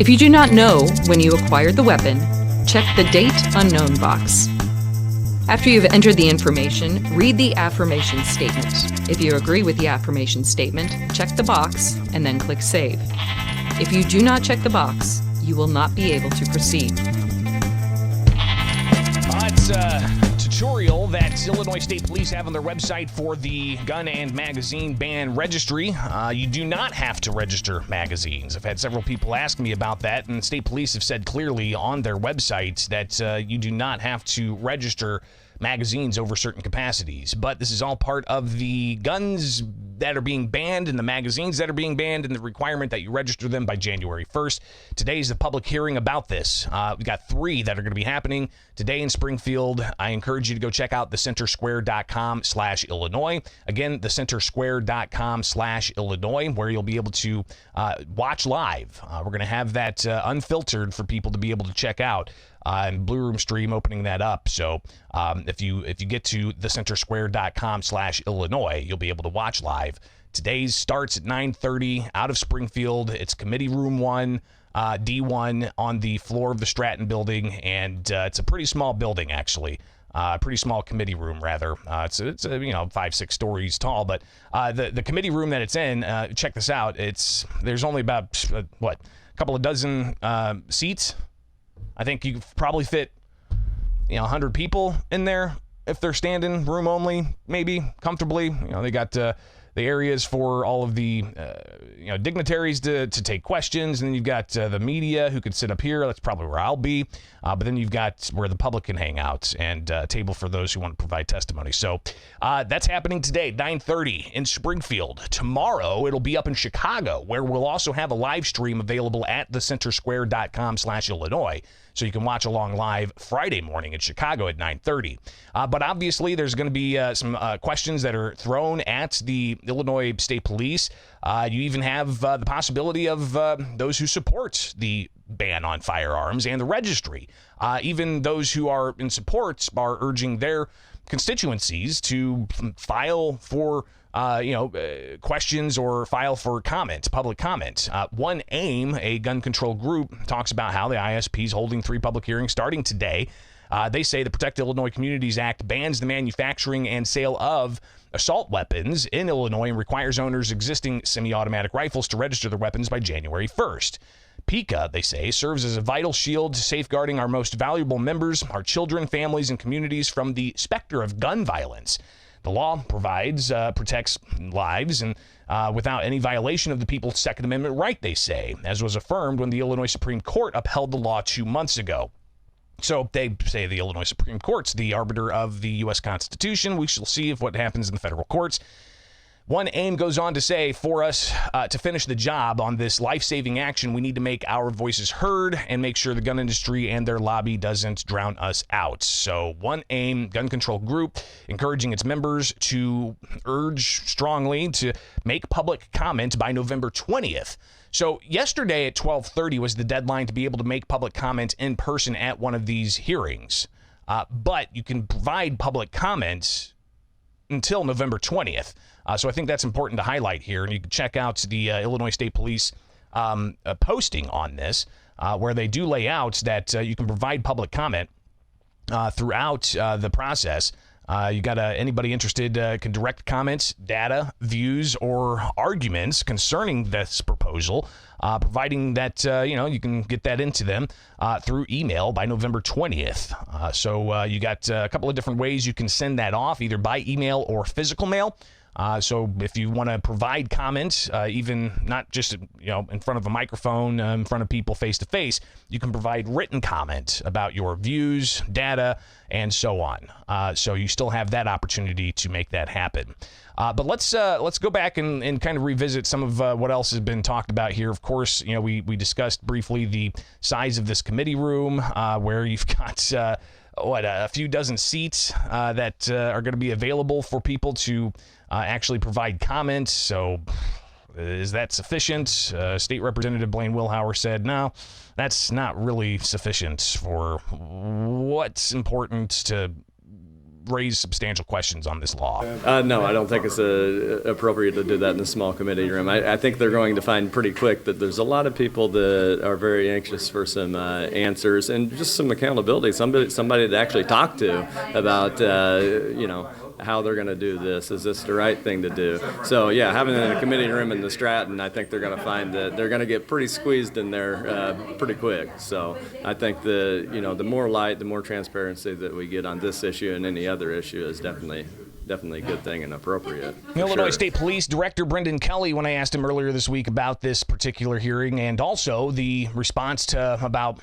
If you do not know when you acquired the weapon, check the Date Unknown box. After you've entered the information, read the affirmation statement. If you agree with the affirmation statement, check the box and then click Save. If you do not check the box, you will not be able to proceed. It's a tutorial that Illinois State Police have on their website for the gun and magazine ban registry. You do not have to register magazines. I've had several people ask me about that, and State Police have said clearly on their website that you do not have to register magazines over certain capacities. But this is all part of the guns that are being banned and the magazines that are being banned and the requirement that you register them by January 1st. Today's the public hearing about this. We got 3 that are going to be happening today in Springfield. I encourage you to go check out thecentersquare.com/Illinois. Again, thecentersquare.com/Illinois, where you'll be able to watch live. We're going to have that unfiltered for people to be able to check out. And Blue Room Stream opening that up. So if you get to thecentersquare.com/Illinois, you'll be able to watch live. Today's starts at 9:30 out of Springfield. It's Committee Room 1, D1 on the floor of the Stratton building, and it's a pretty small building actually. Pretty small committee room, rather. It's 5-6 stories tall, but the committee room that it's in, check this out. There's only about a couple of dozen seats. I think you could probably fit 100 people in there if they're standing room only, maybe comfortably. They got the areas for all of the dignitaries to take questions, and then you've got the media who could sit up here. That's probably where I'll be. But then you've got where the public can hang out, and a table for those who want to provide testimony. So that's happening today, 9:30 in Springfield. Tomorrow it'll be up in Chicago, where we'll also have a live stream available at thecentersquare.com/Illinois. So you can watch along live Friday morning in Chicago at 9:30. But obviously, there's going to be some questions that are thrown at the Illinois State Police. You even have the possibility of those who support the ban on firearms and the registry. Even those who are in support are urging their constituencies to file for questions or file for comment, public comment. One AIM, a gun control group, talks about how the ISP is holding 3 public hearings starting today. They say the Protect Illinois Communities Act bans the manufacturing and sale of assault weapons in Illinois and requires owners existing semi-automatic rifles to register their weapons by January 1st. PICA, they say, serves as a vital shield safeguarding our most valuable members, our children, families, and communities from the specter of gun violence. The law protects lives and without any violation of the people's Second Amendment right, they say, as was affirmed when the Illinois Supreme Court upheld the law 2 months ago. So they say the Illinois Supreme Court's the arbiter of the U.S. Constitution. We shall see if what happens in the federal courts. One AIM goes on to say, for us to finish the job on this life-saving action, we need to make our voices heard and make sure the gun industry and their lobby doesn't drown us out. So one AIM, gun control group, encouraging its members to urge strongly to make public comment by November 20th. So yesterday at 12:30 was the deadline to be able to make public comment in person at one of these hearings. But you can provide public comments until November 20th. So I think that's important to highlight here. And you can check out the Illinois State Police posting on this, where they do lay out that you can provide public comment throughout the process. You got anybody interested can direct comments, data, views, or arguments concerning this proposal, providing that you can get that into them through email by November 20th. So you got a couple of different ways you can send that off, either by email or physical mail. So if you want to provide comments, even not just in front of a microphone, in front of people face to face, you can provide written comment about your views, data, and so on. So you still have that opportunity to make that happen. But let's go back and kind of revisit some of what else has been talked about here. Of course, we discussed briefly the size of this committee room, where you've got a few dozen seats that are going to be available for people to actually provide comments. So is that sufficient? State Representative Blaine Wilhauer said, no, that's not really sufficient for what's important to raise substantial questions on this law. No, I don't think it's appropriate to do that in a small committee room. I think they're going to find pretty quick that there's a lot of people that are very anxious for some answers and just some accountability, somebody to actually talk to about, how they're going to do this. Is this the right thing to do? So, yeah, having it in a committee room in the Stratton, I think they're going to find that they're going to get pretty squeezed in there pretty quick. So I think the more light, the more transparency that we get on this issue and any other issue is definitely a good thing and appropriate. Illinois State Police Director Brendan Kelly, when I asked him earlier this week about this particular hearing and also the response to about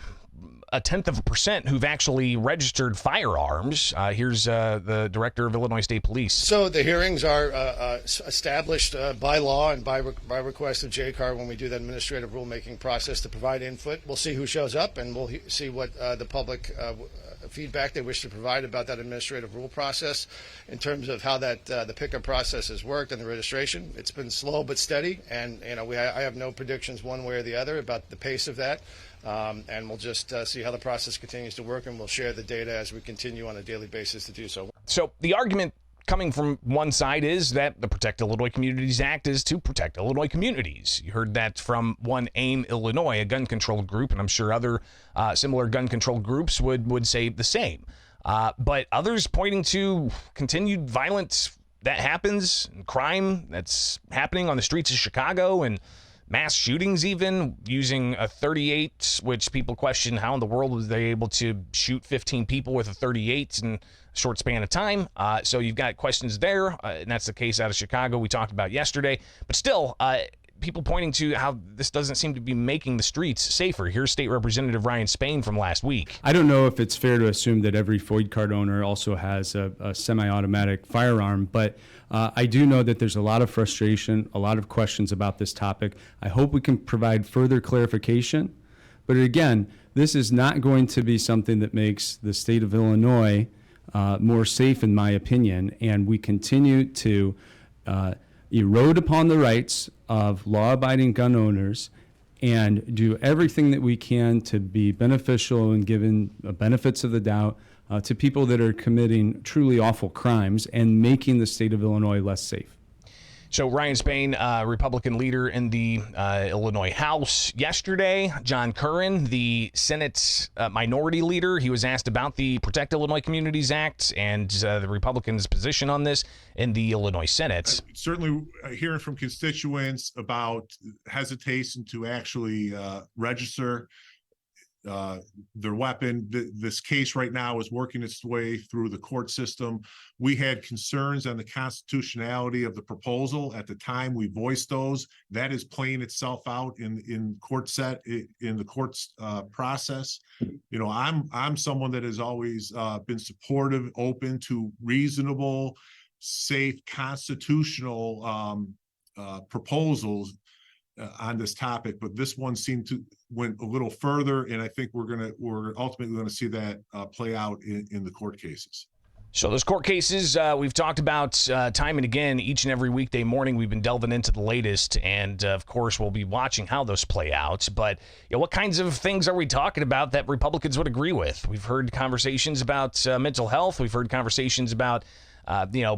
0.1% who've actually registered firearms. Here's the director of Illinois State Police. So the hearings are established by law and by request of JCAR when we do the administrative rulemaking process to provide input. We'll see who shows up, and we'll see what the public feedback they wish to provide about that administrative rule process. In terms of how that the pickup process has worked and the registration, it's been slow but steady, and I have no predictions one way or the other about the pace of that. And we'll just see how the process continues to work, and we'll share the data as we continue on a daily basis to do so. So the argument coming from one side is that the Protect Illinois Communities Act is to protect Illinois communities. You heard that from one AIM Illinois, a gun control group, and I'm sure other similar gun control groups would say the same. But others pointing to continued violence that happens, and crime that's happening on the streets of Chicago, and mass shootings even, using a .38, which people question how in the world was they able to shoot 15 people with a .38 in a short span of time. So you've got questions there, and that's the case out of Chicago we talked about yesterday. But still, people pointing to how this doesn't seem to be making the streets safer. Here's State Representative Ryan Spain from last week. I don't know if it's fair to assume that every FOID card owner also has a semi-automatic firearm, but I do know that there's a lot of frustration, a lot of questions about this topic. I hope we can provide further clarification. But again, this is not going to be something that makes the state of Illinois more safe, in my opinion, and we continue to erode upon the rights of law-abiding gun owners and do everything that we can to be beneficial and giving benefits of the doubt to people that are committing truly awful crimes and making the state of Illinois less safe. So Ryan Spain, Republican leader in the Illinois House. Yesterday, John Curran, the Senate minority leader, he was asked about the Protect Illinois Communities Act and the Republicans' position on this in the Illinois Senate. Certainly hearing from constituents about hesitation to actually register their weapon. This case right now is working its way through the court system. We had concerns on the constitutionality of the proposal at the time we voiced those. That is playing itself out in the court's process. I'm someone that has always been supportive, open to reasonable, safe, constitutional proposals on this topic, but this one seemed to went a little further, and I think we're ultimately going to see that play out in the court cases. So those court cases we've talked about time and again each and every weekday morning. We've been delving into the latest, and of course we'll be watching how those play out. But what kinds of things are we talking about that Republicans would agree with? We've heard conversations about mental health. We've heard conversations about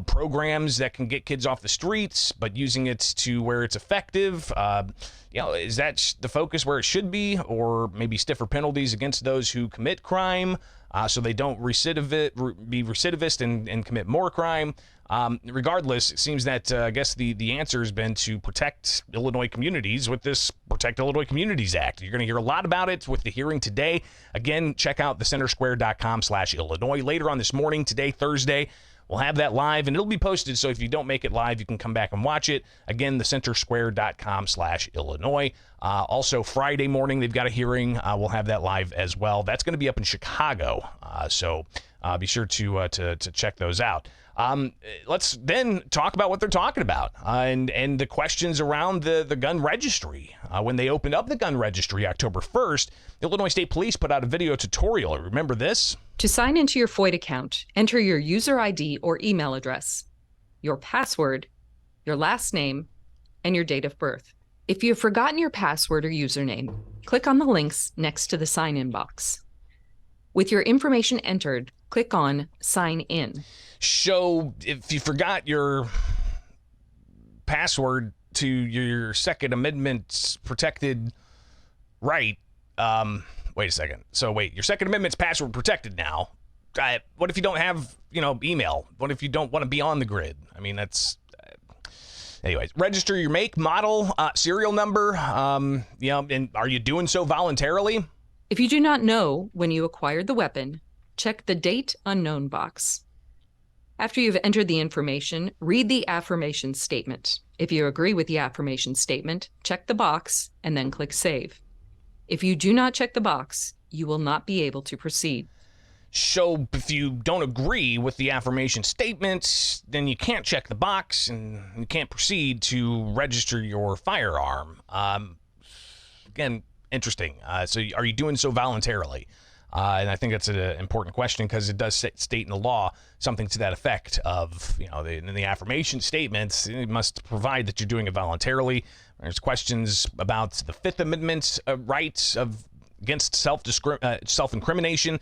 programs that can get kids off the streets, but using it to where it's effective. Is that the focus where it should be, or maybe stiffer penalties against those who commit crime so they don't be recidivist and commit more crime? Regardless, it seems that I guess the answer has been to protect Illinois communities with this Protect Illinois Communities Act. You're going to hear a lot about it with the hearing today. Again, check out thecentersquare.com/Illinois. Later on this morning, today, Thursday, we'll have that live, and it'll be posted, so if you don't make it live, you can come back and watch it. Again, thecentersquare.com/Illinois. Also, Friday morning, they've got a hearing. We'll have that live as well. That's going to be up in Chicago, so be sure to check those out. Let's then talk about what they're talking about and the questions around the gun registry. When they opened up the gun registry October 1st, Illinois State Police put out a video tutorial. Remember this? To sign into your FOID account, enter your user ID or email address, your password, your last name, and your date of birth. If you have forgotten your password or username, click on the links next to the sign-in box. With your information entered, Click on Sign In. So if you forgot your password to your Second Amendment's protected right, wait a second. So wait, your Second Amendment's password protected now. What if you don't have, email? What if you don't want to be on the grid? I mean, that's... anyways, register your make, model, serial number, and are you doing so voluntarily? If you do not know when you acquired the weapon, check the Date Unknown box. After you've entered the information, read the affirmation statement. If you agree with the affirmation statement, check the box and then click Save. If you do not check the box, you will not be able to proceed. So if you don't agree with the affirmation statement, then you can't check the box and you can't proceed to register your firearm. Again, interesting. So are you doing so voluntarily? And I think that's an important question because it does state in the law something to that effect of, in the affirmation statements, it must provide that you're doing it voluntarily. There's questions about the Fifth Amendment rights against self-incrimination.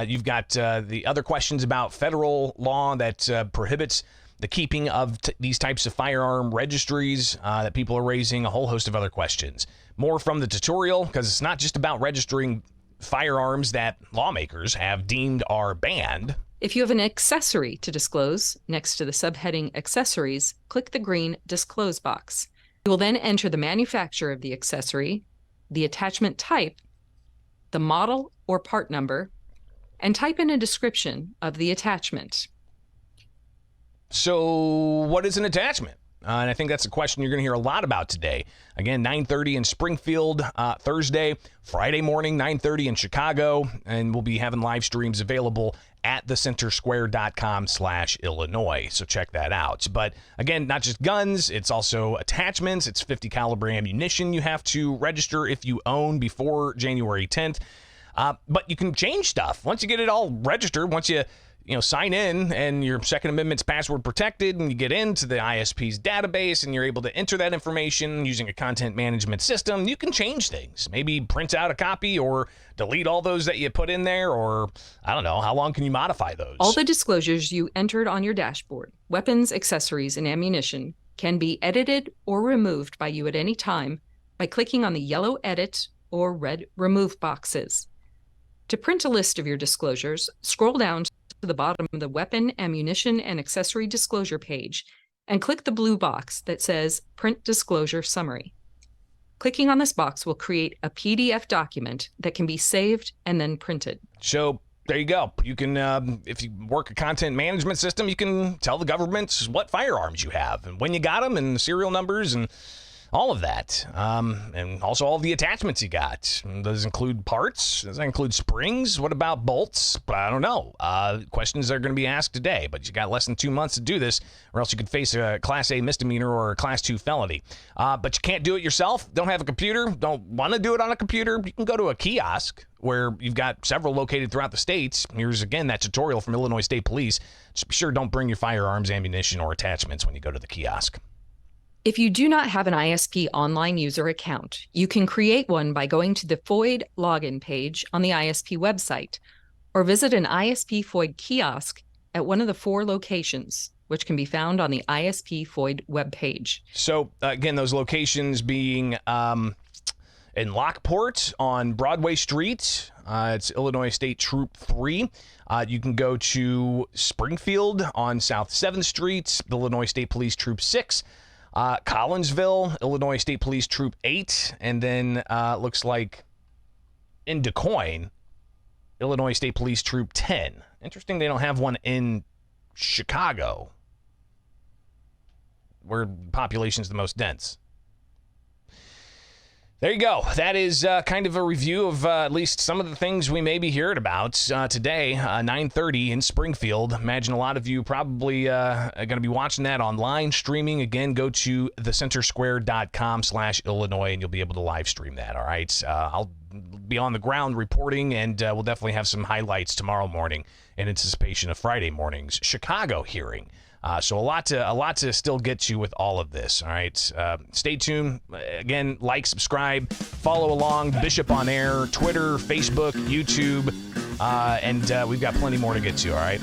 You've got the other questions about federal law that prohibits the keeping of these types of firearm registries that people are raising, a whole host of other questions. More from the tutorial, because it's not just about registering firearms that lawmakers have deemed are banned. If you have an accessory to disclose, next to the subheading Accessories, click the green Disclose box. You will then enter the manufacturer of the accessory, the attachment type, the model or part number, and type in a description of the attachment. So what is an attachment? And I think that's a question you're going to hear a lot about today. Again, 9:30 in Springfield, Thursday, Friday morning, 9:30 in Chicago, and we'll be having live streams available at thecentersquare.com/Illinois. So check that out. But again, not just guns, it's also attachments. It's 50 caliber ammunition you have to register if you own before January 10th. But you can change stuff. Once you get it all registered, once you sign in and your Second Amendment's password protected and you get into the ISP's database and you're able to enter that information using a content management system, you can change things. Maybe print out a copy or delete all those that you put in there, or I don't know, how long can you modify those? All the disclosures you entered on your dashboard, weapons, accessories, and ammunition, can be edited or removed by you at any time by clicking on the yellow Edit or red Remove boxes. To print a list of your disclosures, scroll down to the bottom of the weapon, ammunition, and accessory disclosure page and click the blue box that says Print Disclosure Summary. Clicking on this box will create a PDF document that can be saved and then printed. So there you go. You can, if you work a content management system, you can tell the government what firearms you have and when you got them and the serial numbers and all of that, and also all the attachments you got. Does it include parts? Does that include springs? What about bolts? I don't know. Questions are going to be asked today, but you got less than 2 months to do this, or else you could face a Class A misdemeanor or a Class 2 felony. But you can't do it yourself. Don't have a computer. Don't want to do it on a computer. You can go to a kiosk where you've got several located throughout the states. Here's, again, that tutorial from Illinois State Police. Just be sure don't bring your firearms, ammunition, or attachments when you go to the kiosk. If you do not have an ISP online user account, you can create one by going to the FOID login page on the ISP website, or visit an ISP FOID kiosk at one of the 4 locations, which can be found on the ISP FOID webpage. So, again, those locations being in Lockport on Broadway Street, it's Illinois State Troop 3. You can go to Springfield on South 7th Street, Illinois State Police Troop 6. Collinsville, Illinois State Police Troop 8, and then looks like in Des Moines, Illinois State Police Troop 10. Interesting they don't have one in Chicago, where the population's the most dense. There you go. That is kind of a review of at least some of the things we may be hearing about today, 9:30 in Springfield. Imagine a lot of you probably are going to be watching that online, streaming. Again, go to thecentersquare.com/Illinois, and you'll be able to live stream that, all right? I'll be on the ground reporting, and we'll definitely have some highlights tomorrow morning in anticipation of Friday morning's Chicago hearing. So a lot to still get to with all of this. All right, stay tuned. Again, like, subscribe, follow along. Bishop on Air, Twitter, Facebook, YouTube. and we've got plenty more to get to, all right?